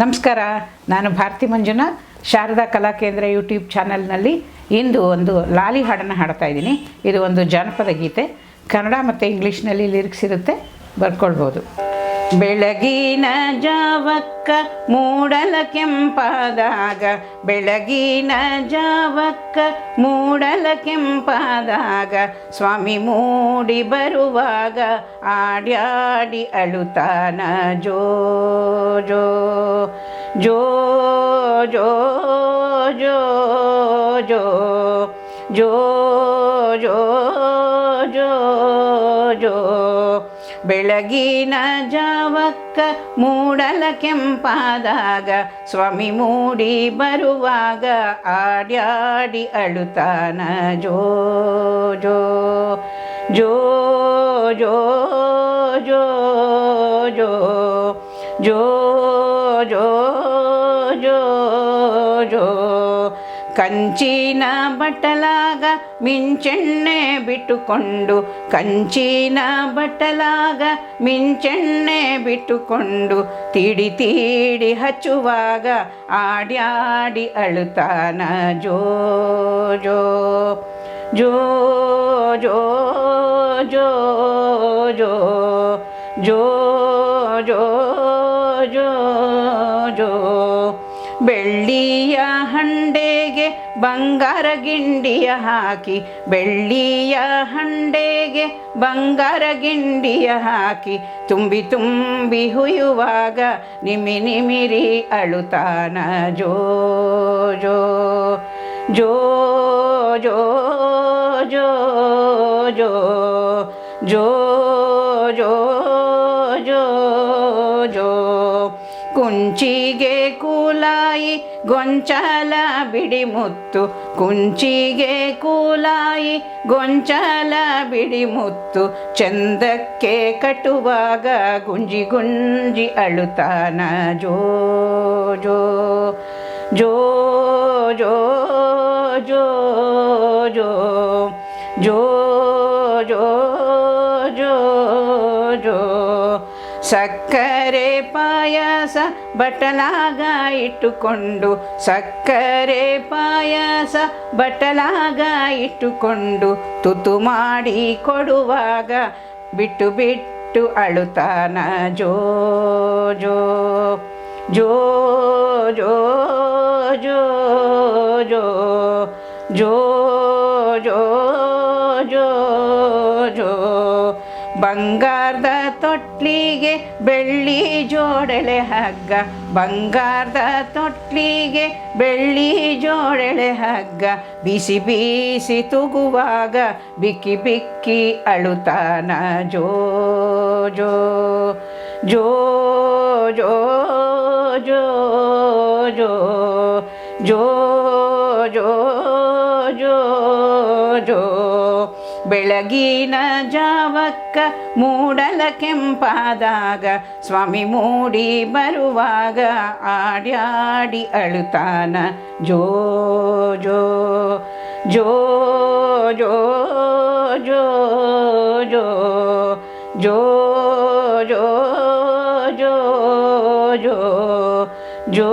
ನಮಸ್ಕಾರ. ನಾನು ಭಾರತಿ ಮಂಜುನಾಥ್, ಶಾರದಾ ಕಲಾಕೇಂದ್ರ ಯೂಟ್ಯೂಬ್ ಚಾನಲ್ನಲ್ಲಿ ಇಂದು ಒಂದು ಲಾಲಿ ಹಾಡನ್ನು ಹಾಡ್ತಾ ಇದ್ದೀನಿ. ಇದು ಒಂದು ಜಾನಪದ ಗೀತೆ. ಕನ್ನಡ ಮತ್ತು ಇಂಗ್ಲೀಷ್ನಲ್ಲಿ ಲಿರಿಕ್ಸ್ ಇರುತ್ತೆ, ಬರ್ಕೊಳ್ಬೋದು. ಬೆಳಗಿನ ಜಾವಕ್ಕ ಮೂಡಲ ಕೆಂಪಾದಾಗ, ಬೆಳಗಿನ ಜಾವಕ್ಕ ಮೂಡಲ ಕೆಂಪಾದಾಗ, ಸ್ವಾಮಿ ಮೂಡಿ ಬರುವಾಗ ಆಡ್ಯಾಡಿ ಅಳುತ್ತಾನ ಜೋ ಜೋ ಜೋ ಜೋ ಜೋ ಜೋ ಜೋ ಜೋ ಜೋ ಜೋ. ಬೆಳಗಿನ ಜಾವಕ್ಕ ಮೂಡಲ ಕೆಂಪಾದಾಗ, ಸ್ವಾಮಿ ಮೂಡಿ ಬರುವಾಗ ಆಡ್ಯಾಡಿ ಅಳುತ್ತಾನ ಜೋ ಜೋ ಜೋ ಜೋ ಜೋ ಜೋ ಜೋ ಜೋ ಜೋ ಜೋ. ಕಂಚಿನ ಬಟ್ಟಲಾಗ ಮಿಂಚೆಣ್ಣೆ ಬಿಟ್ಟುಕೊಂಡು, ಕಂಚಿನ ಬಟ್ಟಲಾಗ ಮಿಂಚೆಣ್ಣೆ ಬಿಟ್ಟುಕೊಂಡು, ತೀಡಿ ತೀಡಿ ಹಚ್ಚುವಾಗ ಆಡ್ಯಾಡಿ ಅಳುತ್ತಾನ ಜೋ ಜೋ ಜೋ ಜೋ ಜೋ ಜೋ ಜೋ ಜೋ ಜೋ ಜೋ. ಬೆಳ್ಳಿಯ ಹಂಡೆಗೆ ಬಂಗಾರ ಗಿಂಡಿಯ ಹಾಕಿ, ಬೆಳ್ಳಿಯ ಹಂಡೆಗೆ ಬಂಗಾರ ಗಿಂಡಿಯ ಹಾಕಿ, ತುಂಬಿ ತುಂಬಿ ಹುಯ್ಯುವಾಗ ನಿಮಿ ನಿಮಿರಿ ಅಳುತ್ತಾನ ಜೋ ಜೋ ಜೋ ಜೋ ಜೋ ಜೋ ಜೋ ಜೋ ಜೋ ಜೋ. ಕುಂಚಿಗೆ ಕೂಲಾಯಿ ಗೊಂಚಲ ಬಿಡಿ ಮುತ್ತು, ಕುಂಚಿಗೆ ಕೂಲಾಯಿ ಗೊಂಚಲ ಬಿಡಿ ಮುತ್ತು, ಚಂದಕ್ಕೆ ಕಟ್ಟುವಾಗ ಗುಂಜಿ ಗುಂಜಿ ಅಳುತ್ತಾನ ಜೋ ಜೋ ಜೋ ಜೋ ಜೋ ಜೋ ಜೋ ಜೋ ಜೋ ಜೋ. ಸಕ್ಕರೆ ಪಾಯಸ ಬಟ್ಟಲಾಗ ಇಟ್ಟುಕೊಂಡು, ಸಕ್ಕರೆ ಪಾಯಸ ಬಟ್ಟಲಾಗ ಇಟ್ಟುಕೊಂಡು, ತುತ್ತು ಮಾಡಿ ಕೊಡುವಾಗ ಬಿಟ್ಟು ಬಿಟ್ಟು ಅಳುತ್ತಾನ ಜೋ ಜೋ ಜೋ ಜೋ ಜೋ ಜೋ ಜೋ ಜೋ ಜೋ ಜೋ. ಬಂಗಾರದ ತೊಟ್ಲಿಗೆ ಬೆಳ್ಳಿ ಜೋಡೆಳೆ ಹಗ್ಗ, ಬಂಗಾರದ ತೊಟ್ಲಿಗೆ ಬೆಳ್ಳಿ ಜೋಡೆಳೆ ಹಗ್ಗ, ಬಿಸಿ ಬೀಸಿ ತೂಗುವಾಗ ಬಿಕ್ಕಿ ಬಿಕ್ಕಿ ಅಳುತ್ತಾನ ಜೋ ಜೋ ಜೋ ಜೋ ಜೋ ಜೋ ಜೋ ಜೋ ಜೋ ಜೋ. ಬೆಳಗಿನ ಜಾವಕ್ಕ ಮೂಡಲ ಕೆಂಪಾದಾಗ, ಸ್ವಾಮಿ ಮೂಡಿ ಬರುವಾಗ ಆಡ್ಯಾಡಿ ಅಳುತ್ತಾನ ಜೋ ಜೋ ಜೋ ಜೋ ಜೋ ಜೋ ಜೋ ಜೋ ಜೋ ಜೋ ಜೋ.